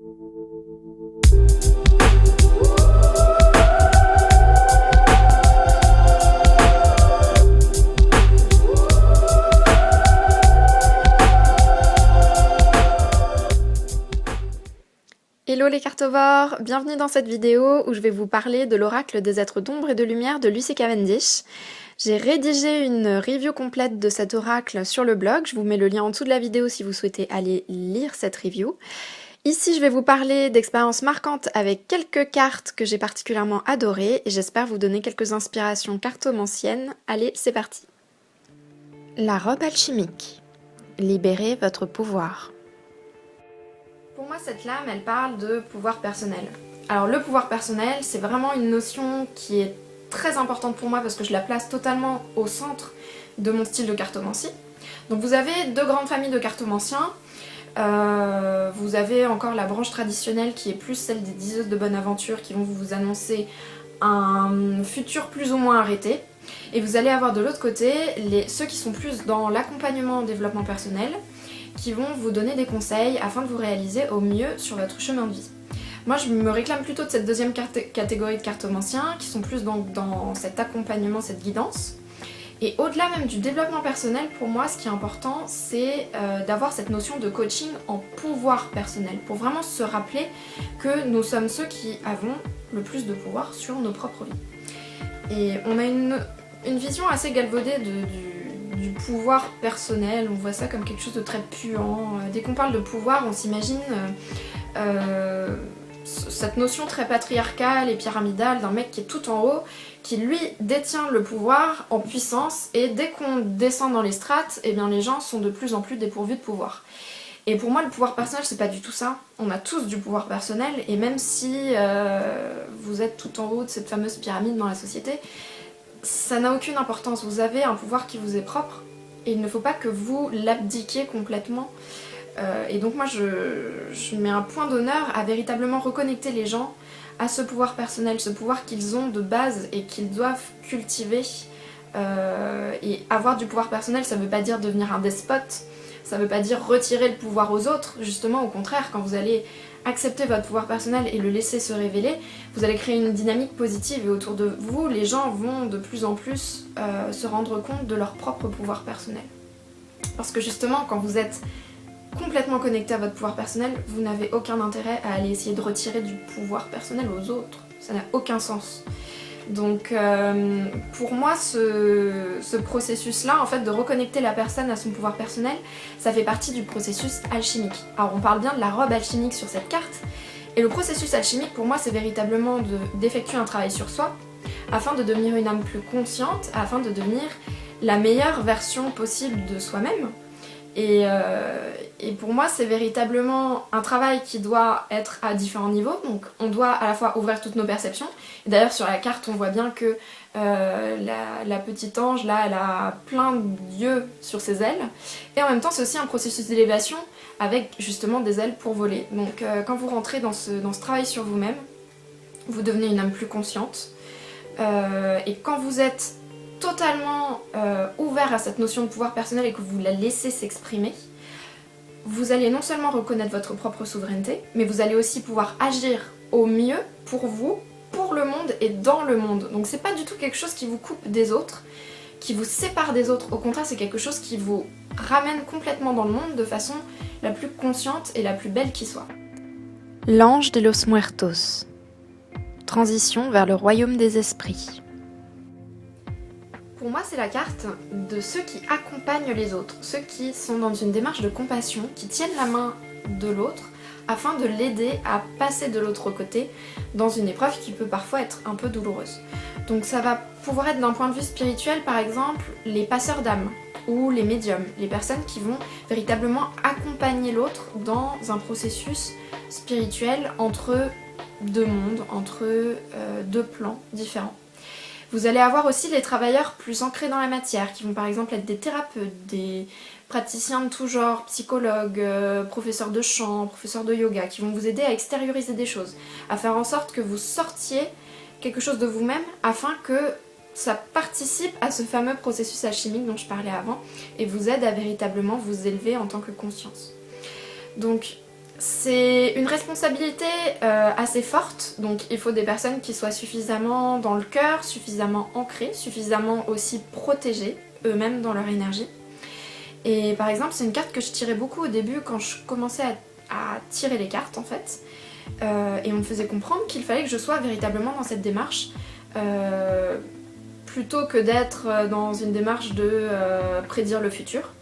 Hello les cartovores, bienvenue dans cette vidéo où je vais vous parler de l'oracle des êtres d'ombre et de lumière de Lucy Cavendish. J'ai rédigé une review complète de cet oracle sur le blog, je vous mets le lien en dessous de la vidéo si vous souhaitez aller lire cette review. Ici je vais vous parler d'expériences marquantes avec quelques cartes que j'ai particulièrement adorées et j'espère vous donner quelques inspirations cartomanciennes. Allez, c'est parti. La robe alchimique. Libérez votre pouvoir. Pour moi, cette lame, elle parle de pouvoir personnel. Alors le pouvoir personnel, c'est vraiment une notion qui est très importante pour moi parce que je la place totalement au centre de mon style de cartomancie. Donc vous avez deux grandes familles de cartomanciens. Vous avez encore la branche traditionnelle qui est plus celle des diseuses de bonne aventure qui vont vous annoncer un futur plus ou moins arrêté. Et vous allez avoir de l'autre côté ceux qui sont plus dans l'accompagnement au développement personnel, qui vont vous donner des conseils afin de vous réaliser au mieux sur votre chemin de vie. Moi je me réclame plutôt de cette deuxième catégorie de cartomanciens qui sont plus dans cet accompagnement, cette guidance. Et au-delà même du développement personnel, pour moi ce qui est important c'est d'avoir cette notion de coaching en pouvoir personnel pour vraiment se rappeler que nous sommes ceux qui avons le plus de pouvoir sur nos propres vies. Et on a une vision assez galvaudée du pouvoir personnel, on voit ça comme quelque chose de très puant. Dès qu'on parle de pouvoir, on s'imagine cette notion très patriarcale et pyramidale d'un mec qui est tout en haut, qui lui détient le pouvoir en puissance, et dès qu'on descend dans les strates, eh bien les gens sont de plus en plus dépourvus de pouvoir. Et pour moi le pouvoir personnel c'est pas du tout ça, on a tous du pouvoir personnel, et même si vous êtes tout en haut de cette fameuse pyramide dans la société, ça n'a aucune importance, vous avez un pouvoir qui vous est propre, et il ne faut pas que vous l'abdiquiez complètement. Et donc moi je mets un point d'honneur à véritablement reconnecter les gens à ce pouvoir personnel, ce pouvoir qu'ils ont de base et qu'ils doivent cultiver. Et avoir du pouvoir personnel, ça veut pas dire devenir un despote, ça veut pas dire retirer le pouvoir aux autres, justement au contraire, quand vous allez accepter votre pouvoir personnel et le laisser se révéler, vous allez créer une dynamique positive et autour de vous, les gens vont de plus en plus se rendre compte de leur propre pouvoir personnel. Parce que justement, quand vous êtes complètement connecté à votre pouvoir personnel, vous n'avez aucun intérêt à aller essayer de retirer du pouvoir personnel aux autres. Ça n'a aucun sens. Donc pour moi ce processus-là, en fait, de reconnecter la personne à son pouvoir personnel, ça fait partie du processus alchimique. Alors on parle bien de la robe alchimique sur cette carte, et le processus alchimique pour moi c'est véritablement d'effectuer un travail sur soi, afin de devenir une âme plus consciente, afin de devenir la meilleure version possible de soi-même. Et pour moi c'est véritablement un travail qui doit être à différents niveaux, donc on doit à la fois ouvrir toutes nos perceptions, et d'ailleurs sur la carte on voit bien que la petite ange là elle a plein d'yeux sur ses ailes, et en même temps c'est aussi un processus d'élévation avec justement des ailes pour voler. Donc quand vous rentrez dans ce travail sur vous-même, vous devenez une âme plus consciente, et quand vous êtes totalement ouvert à cette notion de pouvoir personnel et que vous la laissez s'exprimer, vous allez non seulement reconnaître votre propre souveraineté, mais vous allez aussi pouvoir agir au mieux pour vous, pour le monde et dans le monde. Donc c'est pas du tout quelque chose qui vous coupe des autres, qui vous sépare des autres, au contraire c'est quelque chose qui vous ramène complètement dans le monde de façon la plus consciente et la plus belle qui soit. L'ange de los muertos. Transition vers le royaume des esprits. Pour moi, c'est la carte de ceux qui accompagnent les autres, ceux qui sont dans une démarche de compassion, qui tiennent la main de l'autre afin de l'aider à passer de l'autre côté dans une épreuve qui peut parfois être un peu douloureuse. Donc ça va pouvoir être d'un point de vue spirituel, par exemple, les passeurs d'âme ou les médiums, les personnes qui vont véritablement accompagner l'autre dans un processus spirituel entre deux mondes, entre deux plans différents. Vous allez avoir aussi les travailleurs plus ancrés dans la matière, qui vont par exemple être des thérapeutes, des praticiens de tout genre, psychologues, professeurs de chant, professeurs de yoga, qui vont vous aider à extérioriser des choses, à faire en sorte que vous sortiez quelque chose de vous-même afin que ça participe à ce fameux processus alchimique dont je parlais avant et vous aide à véritablement vous élever en tant que conscience. Donc C'est une responsabilité assez forte, donc il faut des personnes qui soient suffisamment dans le cœur, suffisamment ancrées, suffisamment aussi protégées eux-mêmes dans leur énergie. Et par exemple, c'est une carte que je tirais beaucoup au début quand je commençais à tirer les cartes en fait. Et on me faisait comprendre qu'il fallait que je sois véritablement dans cette démarche plutôt que d'être dans une démarche de prédire le futur.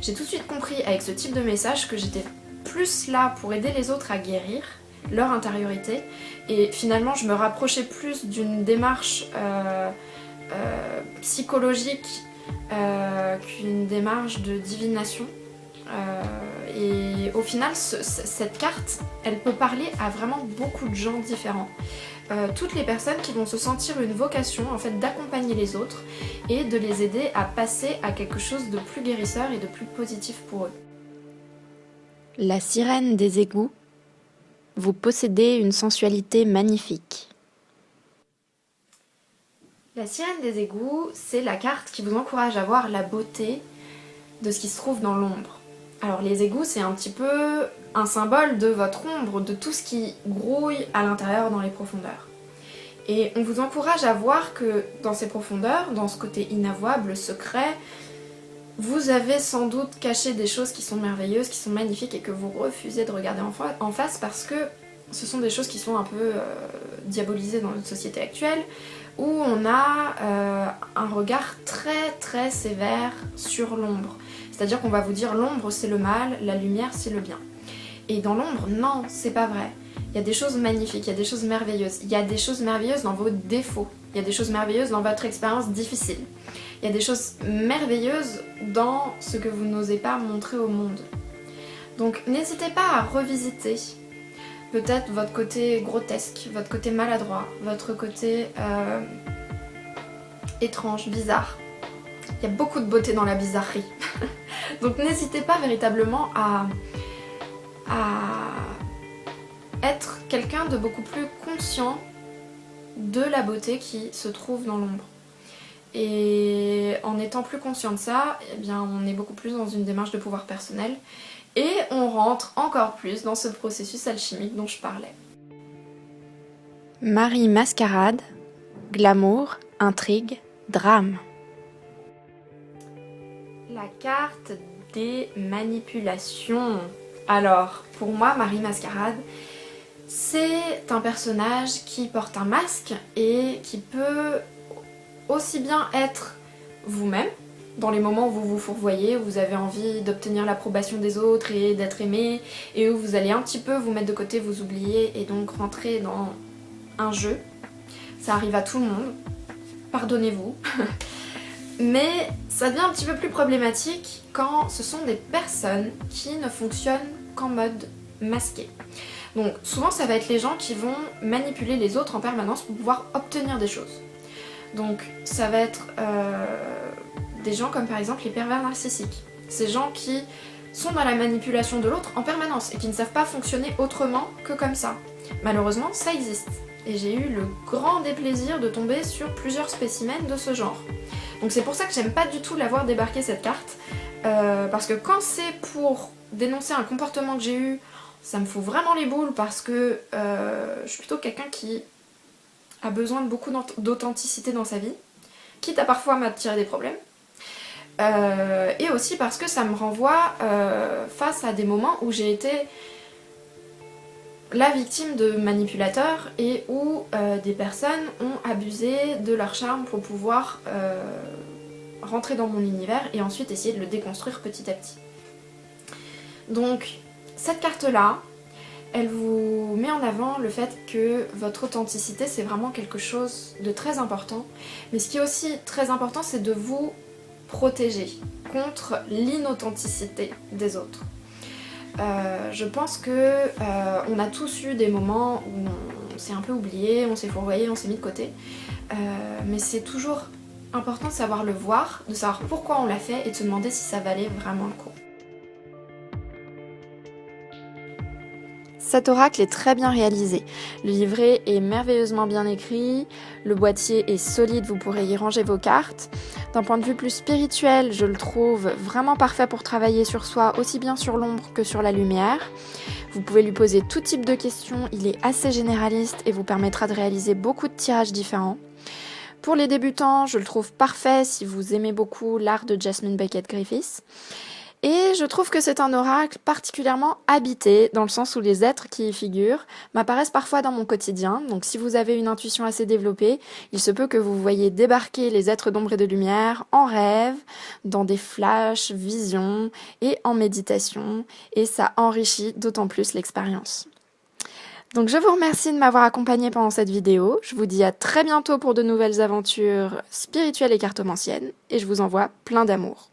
J'ai tout de suite compris avec ce type de message que j'étais plus là pour aider les autres à guérir leur intériorité et finalement je me rapprochais plus d'une démarche psychologique qu'une démarche de divination. Et au final, cette carte, elle peut parler à vraiment beaucoup de gens différents. Toutes les personnes qui vont se sentir une vocation en fait d'accompagner les autres et de les aider à passer à quelque chose de plus guérisseur et de plus positif pour eux. La sirène des égouts, vous possédez une sensualité magnifique. La sirène des égouts, c'est la carte qui vous encourage à voir la beauté de ce qui se trouve dans l'ombre. Alors les égouts, c'est un petit peu un symbole de votre ombre, de tout ce qui grouille à l'intérieur dans les profondeurs. Et on vous encourage à voir que dans ces profondeurs, dans ce côté inavouable, secret, vous avez sans doute caché des choses qui sont merveilleuses, qui sont magnifiques et que vous refusez de regarder en face parce que ce sont des choses qui sont un peu diabolisées dans notre société actuelle, où on a un regard très très sévère sur l'ombre. C'est-à-dire qu'on va vous dire l'ombre c'est le mal, la lumière c'est le bien. Et dans l'ombre, non, c'est pas vrai. Il y a des choses magnifiques, il y a des choses merveilleuses. Il y a des choses merveilleuses dans vos défauts. Il y a des choses merveilleuses dans votre expérience difficile. Il y a des choses merveilleuses dans ce que vous n'osez pas montrer au monde. Donc n'hésitez pas à revisiter peut-être votre côté grotesque, votre côté maladroit, votre côté étrange, bizarre. Il y a beaucoup de beauté dans la bizarrerie. Donc n'hésitez pas véritablement à être quelqu'un de beaucoup plus conscient de la beauté qui se trouve dans l'ombre. Et en étant plus conscient de ça, eh bien, on est beaucoup plus dans une démarche de pouvoir personnel et on rentre encore plus dans ce processus alchimique dont je parlais. Marie Mascarade, glamour, intrigue, drame. La carte des manipulations. Alors, pour moi, Marie Mascarade, c'est un personnage qui porte un masque et qui peut aussi bien être vous-même, dans les moments où vous vous fourvoyez, où vous avez envie d'obtenir l'approbation des autres et d'être aimé, et où vous allez un petit peu vous mettre de côté, vous oublier et donc rentrer dans un jeu. Ça arrive à tout le monde, pardonnez-vous. Mais ça devient un petit peu plus problématique quand ce sont des personnes qui ne fonctionnent qu'en mode masqué. Donc souvent ça va être les gens qui vont manipuler les autres en permanence pour pouvoir obtenir des choses. Donc ça va être des gens comme par exemple les pervers narcissiques. Ces gens qui sont dans la manipulation de l'autre en permanence et qui ne savent pas fonctionner autrement que comme ça. Malheureusement ça existe. Et j'ai eu le grand déplaisir de tomber sur plusieurs spécimens de ce genre. Donc c'est pour ça que j'aime pas du tout l'avoir débarqué cette carte. Parce que quand c'est pour dénoncer un comportement que j'ai eu, ça me fout vraiment les boules parce que je suis plutôt quelqu'un qui a besoin de beaucoup d'authenticité dans sa vie, quitte à parfois m'attirer des problèmes. Et aussi parce que ça me renvoie face à des moments où j'ai été la victime de manipulateurs et où des personnes ont abusé de leur charme pour pouvoir rentrer dans mon univers et ensuite essayer de le déconstruire petit à petit. Donc cette carte-là, elle vous met en avant le fait que votre authenticité c'est vraiment quelque chose de très important, mais ce qui est aussi très important c'est de vous protéger contre l'inauthenticité des autres. Je pense que on a tous eu des moments où on s'est un peu oublié, on s'est fourvoyé, on s'est mis de côté, mais c'est toujours important de savoir le voir, de savoir pourquoi on l'a fait et de se demander si ça valait vraiment le coup. Cet oracle est très bien réalisé. Le livret est merveilleusement bien écrit, le boîtier est solide, vous pourrez y ranger vos cartes. D'un point de vue plus spirituel, je le trouve vraiment parfait pour travailler sur soi, aussi bien sur l'ombre que sur la lumière. Vous pouvez lui poser tout type de questions, il est assez généraliste et vous permettra de réaliser beaucoup de tirages différents. Pour les débutants, je le trouve parfait si vous aimez beaucoup l'art de Jasmine Beckett Griffiths. Et je trouve que c'est un oracle particulièrement habité, dans le sens où les êtres qui y figurent m'apparaissent parfois dans mon quotidien. Donc si vous avez une intuition assez développée, il se peut que vous voyez débarquer les êtres d'ombre et de lumière en rêve, dans des flashs, visions et en méditation. Et ça enrichit d'autant plus l'expérience. Donc je vous remercie de m'avoir accompagné pendant cette vidéo. Je vous dis à très bientôt pour de nouvelles aventures spirituelles et cartomanciennes. Et je vous envoie plein d'amour.